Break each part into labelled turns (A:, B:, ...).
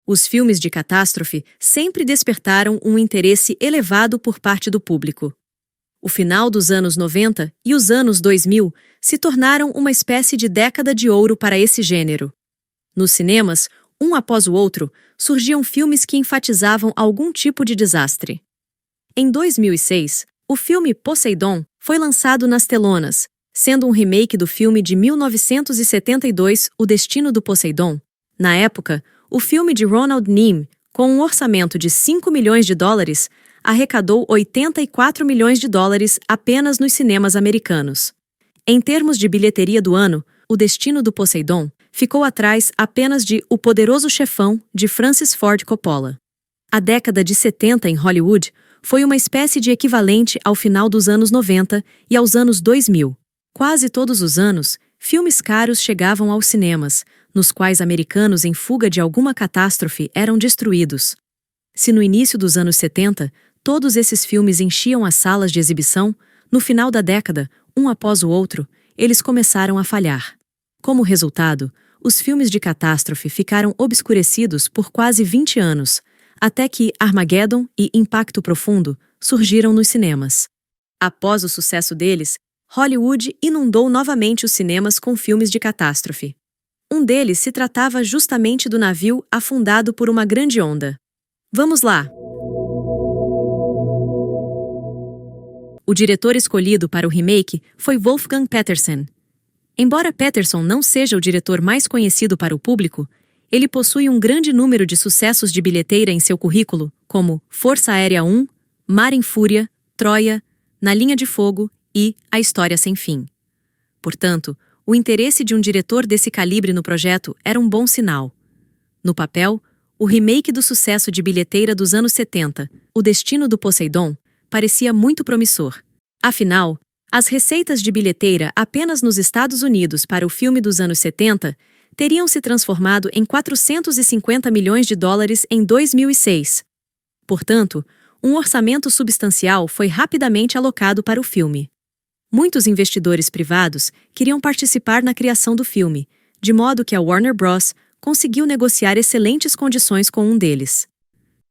A: Os filmes de catástrofe sempre despertaram um interesse elevado por parte do público. O final dos anos 90 e os anos 2000 se tornaram uma espécie de década de ouro para esse gênero. Nos cinemas, um após o outro, surgiam filmes que enfatizavam algum tipo de desastre. Em 2006, o filme Poseidon foi lançado nas telonas, sendo um remake do filme de 1972 O Destino do Poseidon. Na época, o filme de Ronald Neame, com um orçamento de 5 milhões de dólares, arrecadou 84 milhões de dólares apenas nos cinemas americanos. Em termos de bilheteria do ano, O Destino do Poseidon ficou atrás apenas de O Poderoso Chefão, de Francis Ford Coppola. A década de 70 em Hollywood foi uma espécie de equivalente ao final dos anos 90 e aos anos 2000. Quase todos os anos, filmes caros chegavam aos cinemas, nos quais americanos em fuga de alguma catástrofe eram destruídos. Se no início dos anos 70, todos esses filmes enchiam as salas de exibição, no final da década, um após o outro, eles começaram a falhar. Como resultado, os filmes de catástrofe ficaram obscurecidos por quase 20 anos, até que Armageddon e Impacto Profundo surgiram nos cinemas. Após o sucesso deles, Hollywood inundou novamente os cinemas com filmes de catástrofe. Um deles se tratava justamente do navio afundado por uma grande onda. Vamos lá! O diretor escolhido para o remake foi Wolfgang Petersen. Embora Peterson não seja o diretor mais conhecido para o público, ele possui um grande número de sucessos de bilheteira em seu currículo, como Força Aérea 1, Mar em Fúria, Troia, Na Linha de Fogo e A História Sem Fim. Portanto, o interesse de um diretor desse calibre no projeto era um bom sinal. No papel, o remake do sucesso de bilheteira dos anos 70, O Destino do Poseidon, parecia muito promissor. Afinal, as receitas de bilheteira apenas nos Estados Unidos para o filme dos anos 70 teriam se transformado em 450 milhões de dólares em 2006. Portanto, um orçamento substancial foi rapidamente alocado para o filme. Muitos investidores privados queriam participar na criação do filme, de modo que a Warner Bros. Conseguiu negociar excelentes condições com um deles.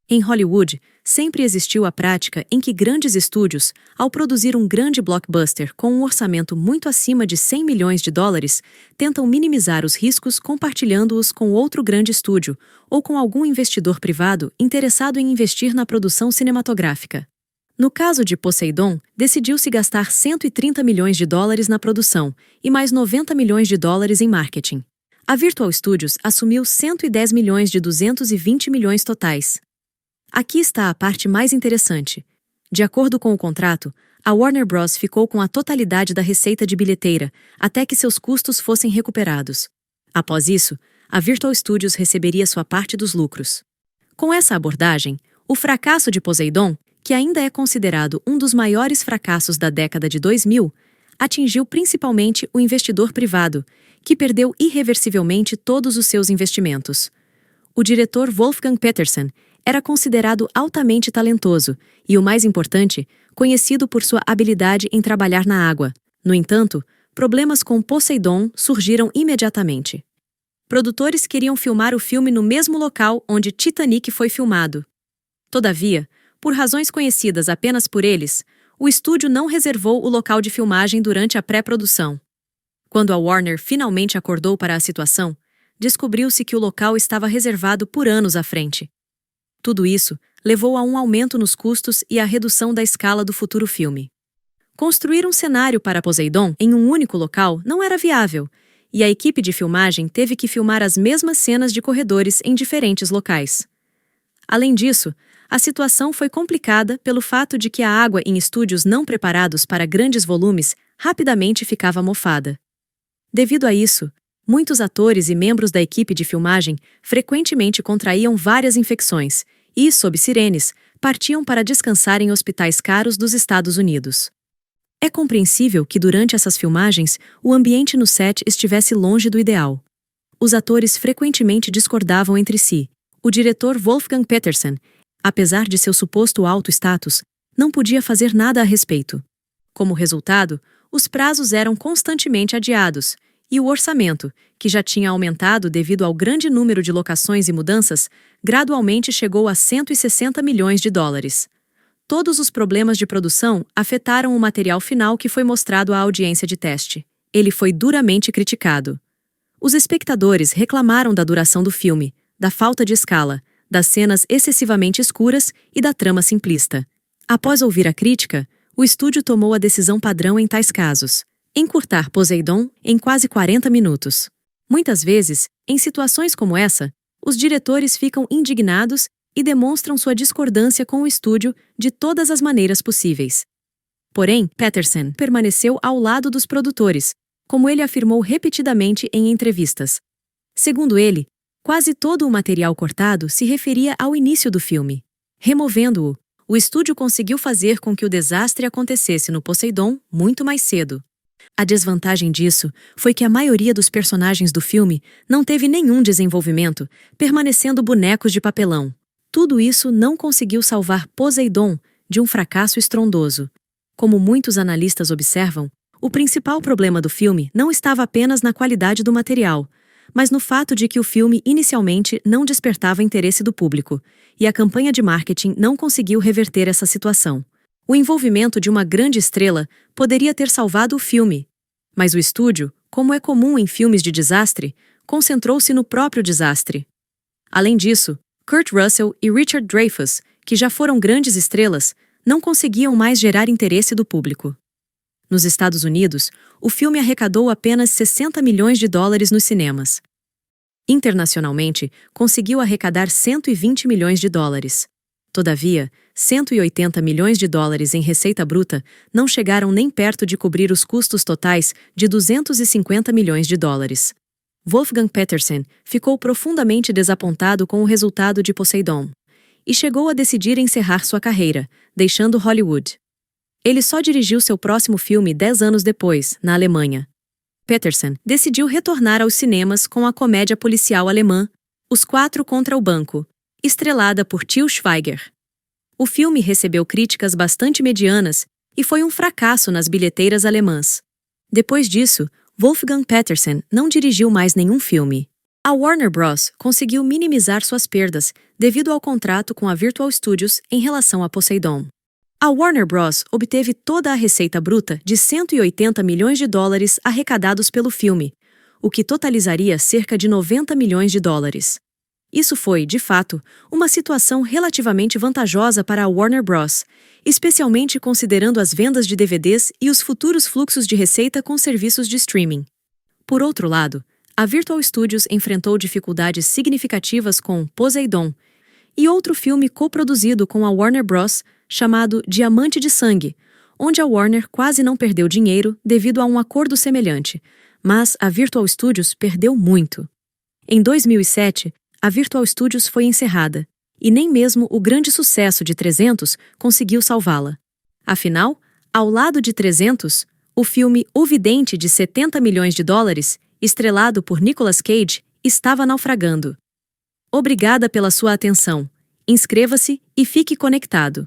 A: Em Hollywood, sempre existiu a prática em que grandes estúdios, ao produzir um grande blockbuster com um orçamento muito acima de 100 milhões de dólares, tentam minimizar os riscos compartilhando-os com outro grande estúdio ou com algum investidor privado interessado em investir na produção cinematográfica. No caso de Poseidon, decidiu-se gastar 130 milhões de dólares na produção e mais 90 milhões de dólares em marketing. A Virtual Studios assumiu 110 milhões de 220 milhões totais. Aqui está a parte mais interessante. De acordo com o contrato, a Warner Bros. Ficou com a totalidade da receita de bilheteira, até que seus custos fossem recuperados. Após isso, a Virtual Studios receberia sua parte dos lucros. Com essa abordagem, o fracasso de Poseidon, que ainda é considerado um dos maiores fracassos da década de 2000, atingiu principalmente o investidor privado, que perdeu irreversivelmente todos os seus investimentos. O diretor Wolfgang Petersen era considerado altamente talentoso e, o mais importante, conhecido por sua habilidade em trabalhar na água. No entanto, problemas com Poseidon surgiram imediatamente. Produtores queriam filmar o filme no mesmo local onde Titanic foi filmado. Todavia, por razões conhecidas apenas por eles, o estúdio não reservou o local de filmagem durante a pré-produção. Quando a Warner finalmente acordou para a situação, descobriu-se que o local estava reservado por anos à frente. Tudo isso levou a um aumento nos custos e à redução da escala do futuro filme. Construir um cenário para Poseidon em um único local não era viável, e a equipe de filmagem teve que filmar as mesmas cenas de corredores em diferentes locais. Além disso, a situação foi complicada pelo fato de que a água em estúdios não preparados para grandes volumes rapidamente ficava mofada. Devido a isso, muitos atores e membros da equipe de filmagem frequentemente contraíam várias infecções e, sob sirenes, partiam para descansar em hospitais caros dos Estados Unidos. É compreensível que durante essas filmagens o ambiente no set estivesse longe do ideal. Os atores frequentemente discordavam entre si. O diretor Wolfgang Petersen, apesar de seu suposto alto status, não podia fazer nada a respeito. Como resultado, os prazos eram constantemente adiados, e o orçamento, que já tinha aumentado devido ao grande número de locações e mudanças, gradualmente chegou a 160 milhões de dólares. Todos os problemas de produção afetaram o material final que foi mostrado à audiência de teste. Ele foi duramente criticado. Os espectadores reclamaram da duração do filme, da falta de escala, das cenas excessivamente escuras e da trama simplista. Após ouvir a crítica, o estúdio tomou a decisão padrão em tais casos: encurtar Poseidon em quase 40 minutos. Muitas vezes, em situações como essa, os diretores ficam indignados e demonstram sua discordância com o estúdio de todas as maneiras possíveis. Porém, Peterson permaneceu ao lado dos produtores, como ele afirmou repetidamente em entrevistas. Segundo ele, quase todo o material cortado se referia ao início do filme. Removendo-o, o estúdio conseguiu fazer com que o desastre acontecesse no Poseidon muito mais cedo. A desvantagem disso foi que a maioria dos personagens do filme não teve nenhum desenvolvimento, permanecendo bonecos de papelão. Tudo isso não conseguiu salvar Poseidon de um fracasso estrondoso. Como muitos analistas observam, o principal problema do filme não estava apenas na qualidade do material, mas no fato de que o filme inicialmente não despertava interesse do público, e a campanha de marketing não conseguiu reverter essa situação. O envolvimento de uma grande estrela poderia ter salvado o filme, mas o estúdio, como é comum em filmes de desastre, concentrou-se no próprio desastre. Além disso, Kurt Russell e Richard Dreyfuss, que já foram grandes estrelas, não conseguiam mais gerar interesse do público. Nos Estados Unidos, o filme arrecadou apenas 60 milhões de dólares nos cinemas. Internacionalmente, conseguiu arrecadar 120 milhões de dólares. Todavia, 180 milhões de dólares em receita bruta não chegaram nem perto de cobrir os custos totais de 250 milhões de dólares. Wolfgang Petersen ficou profundamente desapontado com o resultado de Poseidon e chegou a decidir encerrar sua carreira, deixando Hollywood. Ele só dirigiu seu próximo filme 10 anos depois, na Alemanha. Petersen decidiu retornar aos cinemas com a comédia policial alemã Os Quatro contra o Banco, estrelada por Til Schweiger. O filme recebeu críticas bastante medianas e foi um fracasso nas bilheteiras alemãs. Depois disso, Wolfgang Petersen não dirigiu mais nenhum filme. A Warner Bros. Conseguiu minimizar suas perdas devido ao contrato com a Virtual Studios em relação a Poseidon. A Warner Bros. Obteve toda a receita bruta de 180 milhões de dólares arrecadados pelo filme, o que totalizaria cerca de 90 milhões de dólares. Isso foi, de fato, uma situação relativamente vantajosa para a Warner Bros., especialmente considerando as vendas de DVDs e os futuros fluxos de receita com serviços de streaming. Por outro lado, a Virtual Studios enfrentou dificuldades significativas com Poseidon e outro filme coproduzido com a Warner Bros., chamado Diamante de Sangue, onde a Warner quase não perdeu dinheiro devido a um acordo semelhante, mas a Virtual Studios perdeu muito. Em 2007, a Virtual Studios foi encerrada, e nem mesmo o grande sucesso de 300 conseguiu salvá-la. Afinal, ao lado de 300, o filme O Vidente de 70 milhões de dólares, estrelado por Nicolas Cage, estava naufragando. Obrigada pela sua atenção. Inscreva-se e fique conectado.